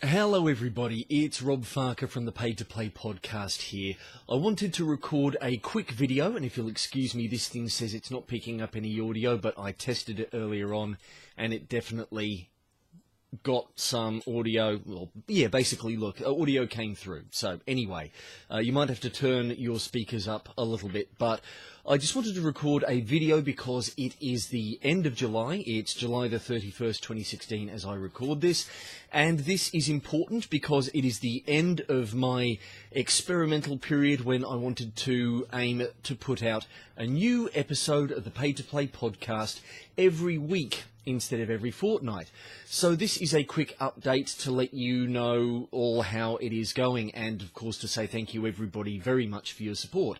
Hello everybody, it's Rob Farker from the Pay to Play podcast here. I wanted to record a quick video, and if you'll excuse me, this thing says it's not picking up any audio, but I tested it earlier on and it definitely got some audio. Well, yeah, basically look, audio came through. So anyway, you might have to turn your speakers up a little bit, but I just wanted to record a video because it is the end of July. It's July the 31st, 2016 as I record this. And this is important because it is the end of my experimental period when I wanted to aim to put out a new episode of the Pay to Play podcast every week instead of every fortnight. So this is a quick update to let you know all how it is going, and of course to say thank you everybody very much for your support.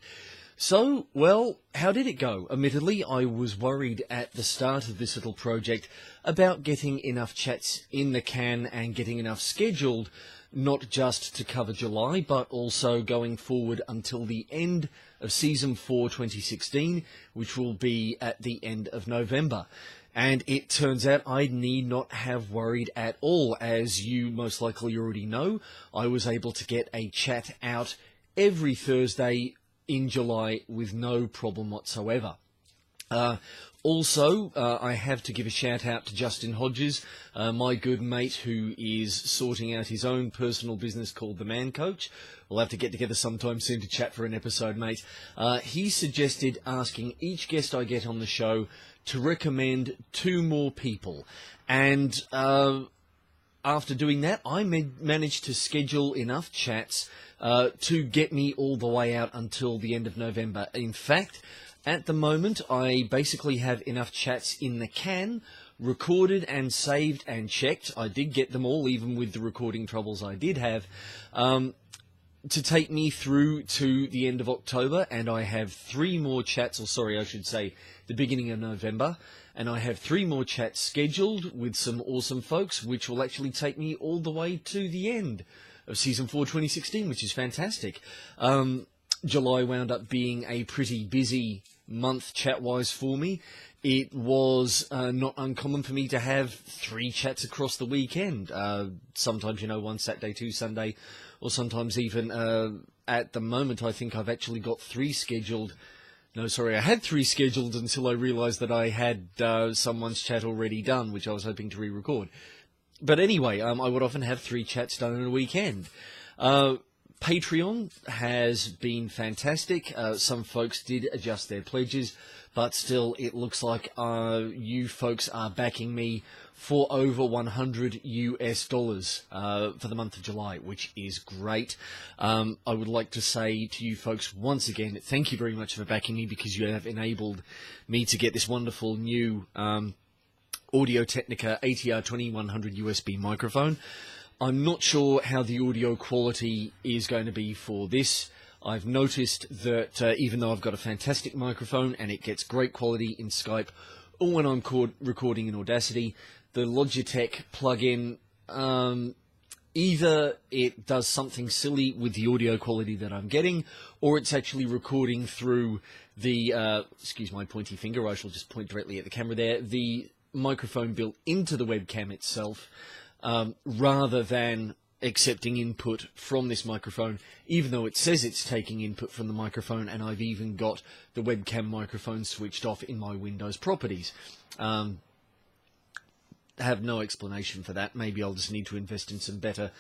So, well, how did it go? Admittedly, I was worried at the start of this little project about getting enough chats in the can and getting enough scheduled, not just to cover July, but also going forward until the end of Season 4 2016, which will be at the end of November. And it turns out I need not have worried at all. As you most likely already know, I was able to get a chat out every Thursday in July with no problem whatsoever. Also, I have to give a shout out to Justin Hodges, my good mate who is sorting out his own personal business called The Man Coach. We'll have to get together sometime soon to chat for an episode, mate. He suggested asking each guest I get on the show to recommend 2 more people. And after doing that, I managed to schedule enough chats to get me all the way out until the end of November. In fact, at the moment, I basically have enough chats in the can, recorded and saved and checked. I did get them all, even with the recording troubles I did have, to take me through to the end of October. And I have 3 more chats, or sorry, I should say the beginning of November. And I have 3 more chats scheduled with some awesome folks, which will actually take me all the way to the end of Season 4 2016, which is fantastic. July wound up being a pretty busy month chat-wise for me. It was not uncommon for me to have 3 chats across the weekend. Sometimes, you know, 1 Saturday, 2 Sunday, or sometimes even at the moment I think I've actually got 3 scheduled. No, sorry, I had 3 scheduled until I realised that I had someone's chat already done, which I was hoping to re-record. But anyway, I would often have 3 chats done in a weekend. Patreon has been fantastic. Some folks did adjust their pledges, but still it looks like you folks are backing me for over $100 for the month of July, which is great. I would like to say to you folks once again, thank you very much for backing me, because you have enabled me to get this wonderful new Audio-Technica ATR 2100 USB microphone. I'm not sure how the audio quality is going to be for this. I've noticed that even though I've got a fantastic microphone and it gets great quality in Skype, or when I'm recording in Audacity, the Logitech plugin, either it does something silly with the audio quality that I'm getting, or it's actually recording through the, excuse my pointy finger, I shall just point directly at the camera there, the microphone built into the webcam itself, rather than accepting input from this microphone, even though it says it's taking input from the microphone, and I've even got the webcam microphone switched off in my Windows properties. Have no explanation for that. Maybe I'll just need to invest in some better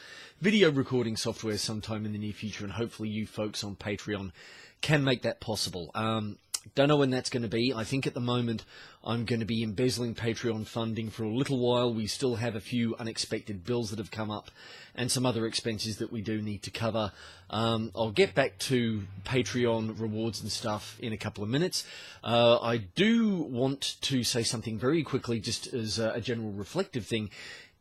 video recording software sometime in the near future, and hopefully you folks on Patreon can make that possible. Don't know when that's going to be. I think at the moment I'm going to be embezzling Patreon funding for a little while. We still have a few unexpected bills that have come up and some other expenses that we do need to cover. I'll get back to Patreon rewards and stuff in a couple of minutes. I do want to say something very quickly, just as a general reflective thing.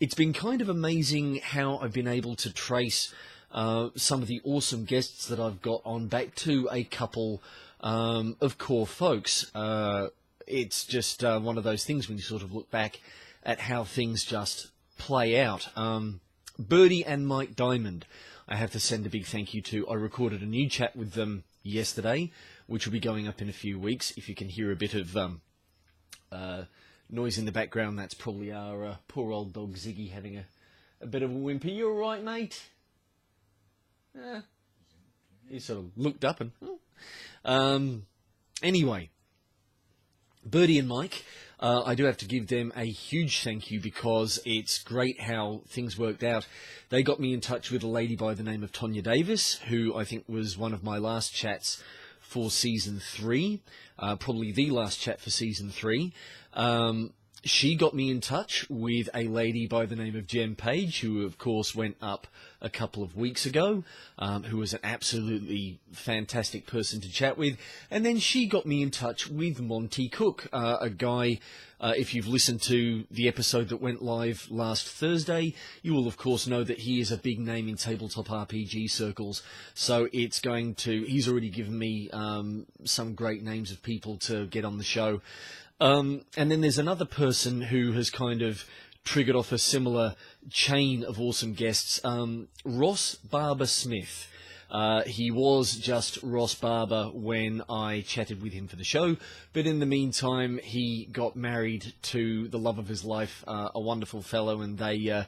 It's been kind of amazing how I've been able to trace some of the awesome guests that I've got on back to a couple of core folks. It's just one of those things when you sort of look back at how things just play out. Birdie and Mike Diamond, I have to send a big thank you to. I recorded a new chat with them yesterday, which will be going up in a few weeks. If you can hear a bit of noise in the background, that's probably our poor old dog Ziggy having a bit of a whimper. You all right, mate? He sort of looked up and... Anyway, Birdie and Mike, I do have to give them a huge thank you because it's great how things worked out. They got me in touch with a lady by the name of Tonya Davis, who I think was one of my last chats for Season 3, probably the last chat for Season 3. She got me in touch with a lady by the name of Jen Page, who of course went up a couple of weeks ago, who was an absolutely fantastic person to chat with. And then she got me in touch with Monty Cook, a guy, if you've listened to the episode that went live last Thursday, you will of course know that he is a big name in tabletop RPG circles. So he's already given me some great names of people to get on the show. And then there's another person who has kind of triggered off a similar chain of awesome guests, Ross Barber Smith. He was just Ross Barber when I chatted with him for the show, but in the meantime, he got married to the love of his life, a wonderful fellow, and they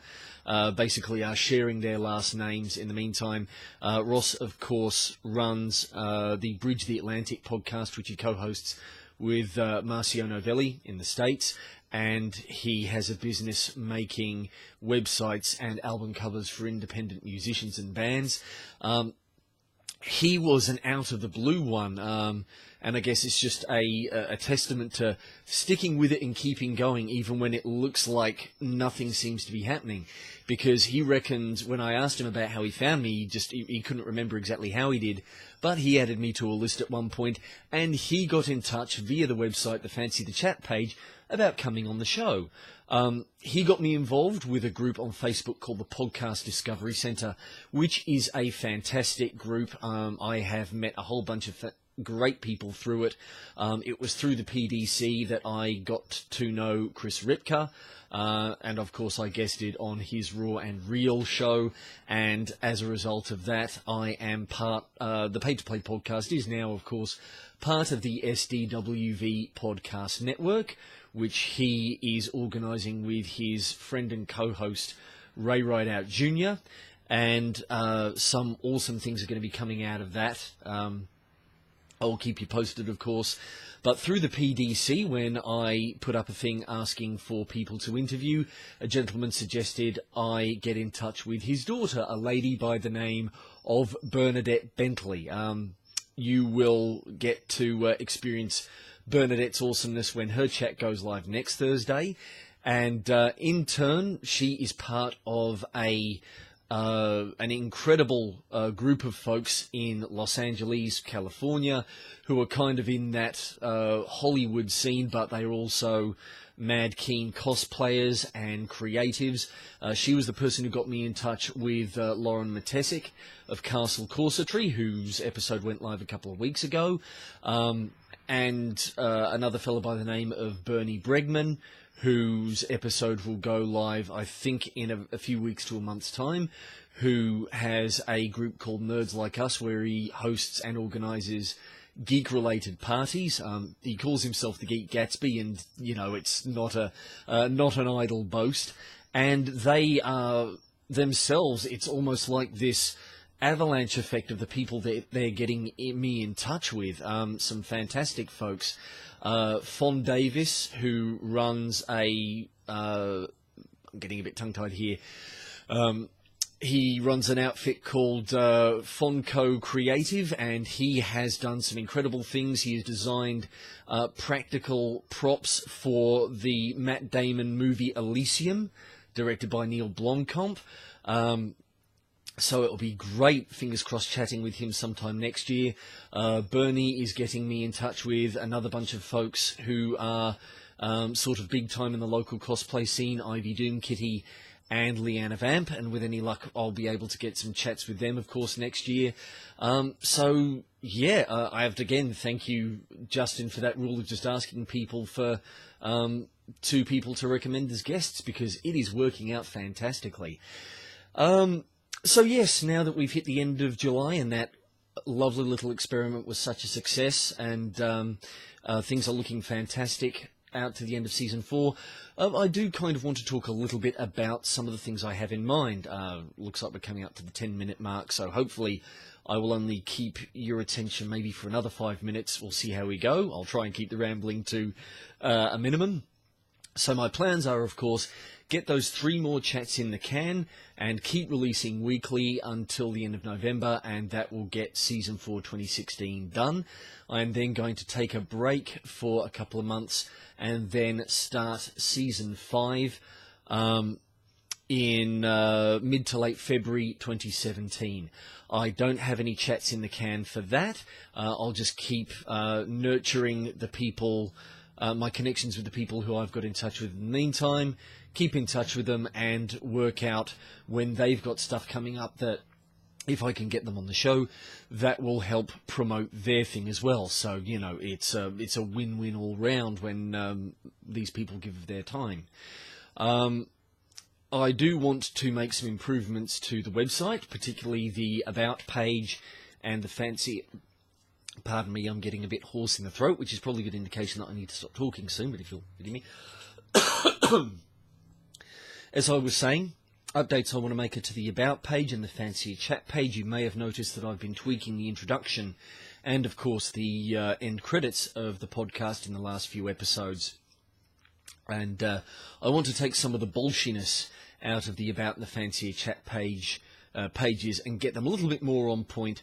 basically are sharing their last names in the meantime. Ross, of course, runs the Bridge the Atlantic podcast, which he co-hosts with Marcio Novelli in the States, and he has a business making websites and album covers for independent musicians and bands. He was an out-of-the-blue one, and I guess it's just a testament to sticking with it and keeping going, even when it looks like nothing seems to be happening. Because he reckoned, when I asked him about how he found me, he couldn't remember exactly how he did, but he added me to a list at one point, and he got in touch via the website, the Fancy the Chat page, about coming on the show. He got me involved with a group on Facebook called the Podcast Discovery Centre, which is a fantastic group. I have met a whole bunch of great people through it. It was through the PDC that I got to know Chris Ripka, and of course I guested on his Raw and Real show, and as a result of that, I am the Pay to Play podcast is now, of course, part of the SDWV podcast network, which he is organising with his friend and co-host Ray Rideout Jr., and some awesome things are going to be coming out of that. I'll keep you posted, of course. But through the PDC, when I put up a thing asking for people to interview, a gentleman suggested I get in touch with his daughter, a lady by the name of Bernadette Bentley. You will get to experience Bernadette's awesomeness when her chat goes live next Thursday. And in turn, she is part of an incredible group of folks in Los Angeles, California, who are kind of in that Hollywood scene, but they are also mad keen cosplayers and creatives. She was the person who got me in touch with Lauren Matesic of Castle Corsetry, whose episode went live a couple of weeks ago, and another fellow by the name of Bernie Bregman, whose episode will go live, I think, in a few weeks to a month's time, who has a group called Nerds Like Us, where he hosts and organises geek-related parties. He calls himself the Geek Gatsby, and, you know, it's not an idle boast. And they are themselves, it's almost like this avalanche effect of the people that they're getting me in touch with. Some fantastic folks. Fon Davis, who runs I'm getting a bit tongue-tied here. He runs an outfit called Fonco Creative, and he has done some incredible things. He has designed practical props for the Matt Damon movie Elysium, directed by Neil Blomkamp. So it'll be great, fingers crossed, chatting with him sometime next year. Bernie is getting me in touch with another bunch of folks who are sort of big time in the local cosplay scene, Ivy Doom, Kitty, and Leanna Vamp, and with any luck I'll be able to get some chats with them, of course, next year. So, yeah, I have to again thank you, Justin, for that rule of just asking people for 2 people to recommend as guests, because it is working out fantastically. So yes, now that we've hit the end of July and that lovely little experiment was such a success, and things are looking fantastic, out to the end of Season 4, I do kind of want to talk a little bit about some of the things I have in mind. Looks like we're coming up to the 10-minute mark, so hopefully I will only keep your attention maybe for another 5 minutes. We'll see how we go. I'll try and keep the rambling to a minimum. So my plans are, of course, get those 3 more chats in the can and keep releasing weekly until the end of November, and that will get Season 4 2016 done. I am then going to take a break for a couple of months and then start Season 5 in mid to late February 2017. I don't have any chats in the can for that. I'll just keep nurturing the people, my connections with the people who I've got in touch with in the meantime, keep in touch with them and work out when they've got stuff coming up that, if I can get them on the show, that will help promote their thing as well. So, you know, it's a win-win all round when these people give their time. I do want to make some improvements to the website, particularly the About page and the fancy... Pardon me, I'm getting a bit hoarse in the throat, which is probably a good indication that I need to stop talking soon, but if you'll forgive me. As I was saying, updates I want to make it to the About page and the Fancier Chat page. You may have noticed that I've been tweaking the introduction and, of course, the end credits of the podcast in the last few episodes. And I want to take some of the bullshiness out of the About and the Fancier Chat pages and get them a little bit more on point,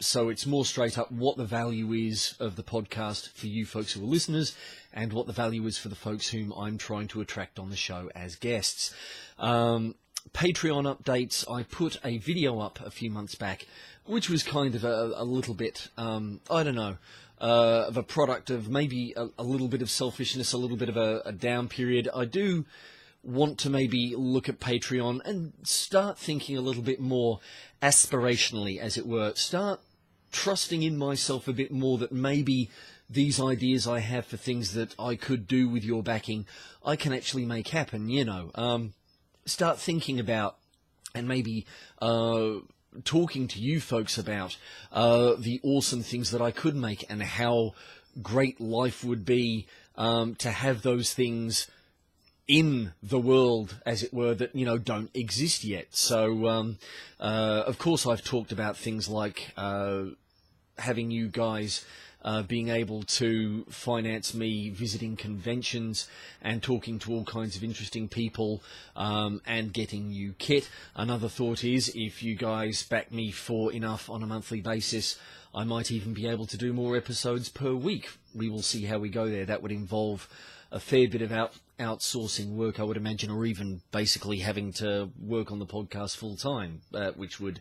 so it's more straight up what the value is of the podcast for you folks who are listeners and what the value is for the folks whom I'm trying to attract on the show as guests. Patreon updates. I put a video up a few months back, which was kind of a little bit, I don't know, of a product of maybe a little bit of selfishness, a little bit of a down period. I do want to maybe look at Patreon and start thinking a little bit more aspirationally, as it were. Start trusting in myself a bit more that maybe these ideas I have for things that I could do with your backing, I can actually make happen, you know. Start thinking about and maybe talking to you folks about the awesome things that I could make and how great life would be to have those things in the world, as it were, that, you know, don't exist yet. So, of course, I've talked about things like having you guys being able to finance me visiting conventions and talking to all kinds of interesting people and getting you kit. Another thought is, if you guys back me for enough on a monthly basis, I might even be able to do more episodes per week. We will see how we go there. That would involve a fair bit of outsourcing work, I would imagine, or even basically having to work on the podcast full-time, which would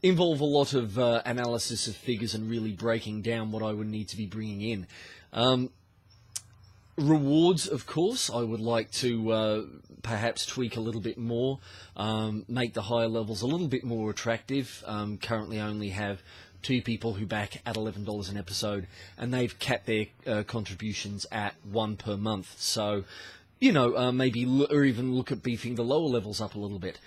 involve a lot of analysis of figures and really breaking down what I would need to be bringing in. Rewards, of course, I would like to perhaps tweak a little bit more, make the higher levels a little bit more attractive. Currently I only have 2 people who back at $11 an episode, and they've capped their contributions at $1 per month. So, you know, maybe or even look at beefing the lower levels up a little bit.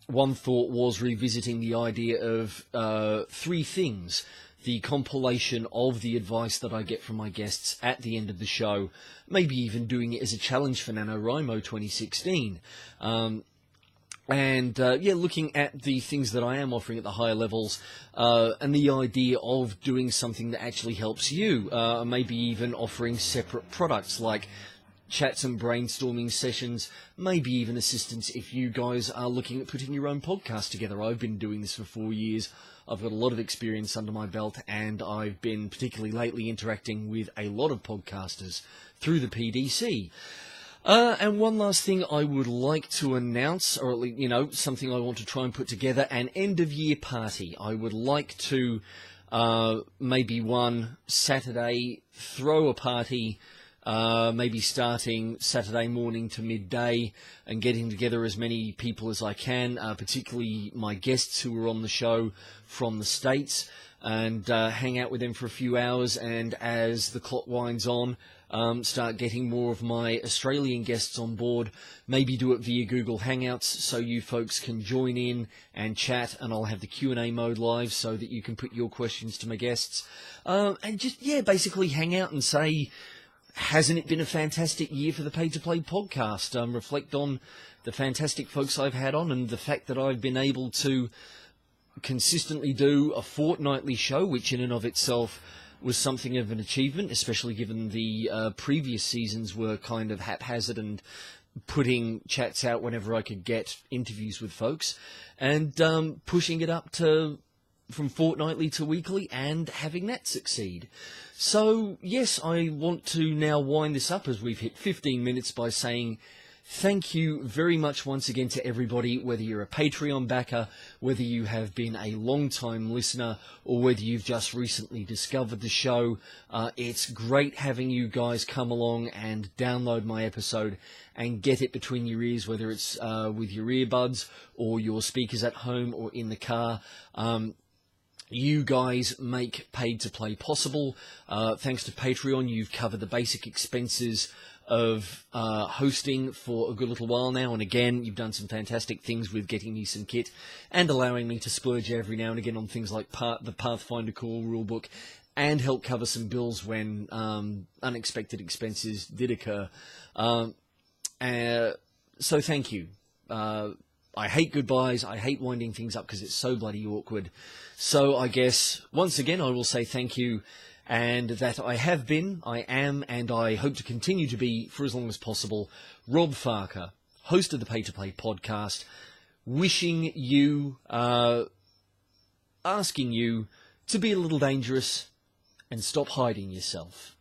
One thought was revisiting the idea of 3 things. The compilation of the advice that I get from my guests at the end of the show, maybe even doing it as a challenge for NaNoWriMo 2016. Yeah, looking at the things that I am offering at the higher levels, and the idea of doing something that actually helps you, maybe even offering separate products like chats and brainstorming sessions, maybe even assistance if you guys are looking at putting your own podcast together. I've been doing this for 4 years. I've got a lot of experience under my belt, and I've been particularly lately interacting with a lot of podcasters through the PDC. And one last thing I would like to announce, or at least, you know, something I want to try and put together, an end-of-year party. I would like to, maybe one Saturday, throw a party maybe starting Saturday morning to midday and getting together as many people as I can, particularly my guests who are on the show from the States, and hang out with them for a few hours, and as the clock winds on, start getting more of my Australian guests on board, maybe do it via Google Hangouts so you folks can join in and chat, and I'll have the Q&A mode live so that you can put your questions to my guests, and just, basically hang out and say, hasn't it been a fantastic year for the Pay to Play podcast? Reflect on the fantastic folks I've had on, and the fact that I've been able to consistently do a fortnightly show, which in and of itself was something of an achievement, especially given the previous seasons were kind of haphazard and putting chats out whenever I could get interviews with folks, and pushing it up to from fortnightly to weekly and having that succeed. So yes, I want to now wind this up as we've hit 15 minutes by saying thank you very much once again to everybody, whether you're a Patreon backer, whether you have been a long-time listener, or whether you've just recently discovered the show. It's great having you guys come along and download my episode and get it between your ears, whether it's with your earbuds or your speakers at home or in the car. You guys make Paid to Play possible. Thanks to Patreon, you've covered the basic expenses of hosting for a good little while now, and again, you've done some fantastic things with getting me some kit and allowing me to splurge every now and again on things like the Pathfinder Core rulebook, and help cover some bills when unexpected expenses did occur. So thank you. I hate goodbyes, I hate winding things up because it's so bloody awkward. So I guess, once again, I will say thank you, and that I have been, I am, and I hope to continue to be for as long as possible, Rob Farker, host of the Pay to Play podcast, wishing you, asking you to be a little dangerous and stop hiding yourself.